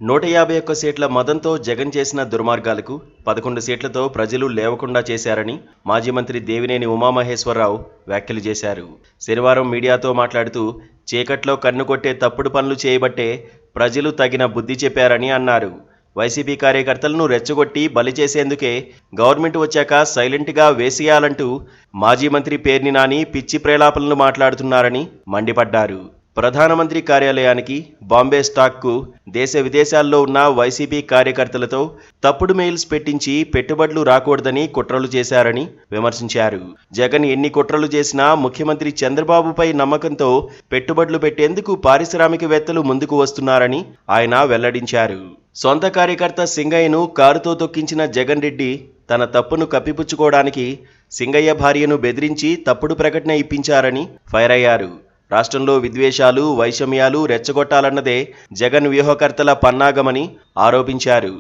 151 సీట్ల మదంతో జగన్ చేసిన దుర్మార్గాలకు 11 సీట్లతో ప్రజలు లేవకుండా చేశారని మాజీ మంత్రి దేవినేని ఉమామహేశ్వరరావు వ్యాఖ్యలు చేశారు. శనివారం మీడియాతో మాట్లాడుతూ చీకట్లో కన్ను కొట్టే తప్పుడు పనులు చేయబట్టే ప్రజలు తగిన బుద్ధి చెప్పారని అన్నారు. వైసీపీ కార్యకర్తలను రెచ్చగొట్టి బలి చేసేందుకే గవర్నమెంట్ వచ్చాక సైలెంట్గా వేసేయాలంటూ మాజీ మంత్రి పేర్ని నాని పిచ్చి ప్రేలాపనలు మాట్లాడుతున్నారని మండిపడ్డారు. ప్రధానమంత్రి కార్యాలయానికి, బాంబే స్టాక్కు దేశ విదేశాల్లో ఉన్న వైసీపీ కార్యకర్తలతో తప్పుడు మెయిల్స్ పెట్టించి పెట్టుబడులు రాకూడదని కుట్రలు చేశారని విమర్శించారు. జగన్ ఎన్ని కుట్రలు చేసినా ముఖ్యమంత్రి చంద్రబాబుపై నమ్మకంతో పెట్టుబడులు పెట్టేందుకు పారిశ్రామికవేత్తలు ముందుకు వస్తున్నారని ఆయన వెల్లడించారు. సొంత కార్యకర్త సింగయ్యను కారుతో తొక్కించిన జగన్ రెడ్డి తన తప్పును కప్పిపుచ్చుకోవడానికి సింగయ్య భార్యను బెదిరించి తప్పుడు ప్రకటన ఇప్పించారని ఫైర్ అయ్యారు. రాష్ట్రంలో విద్వేషాలు, వైషమ్యాలు రెచ్చగొట్టాలన్నదే జగన్ వ్యూహకర్తల పన్నాగమని ఆరోపించారు.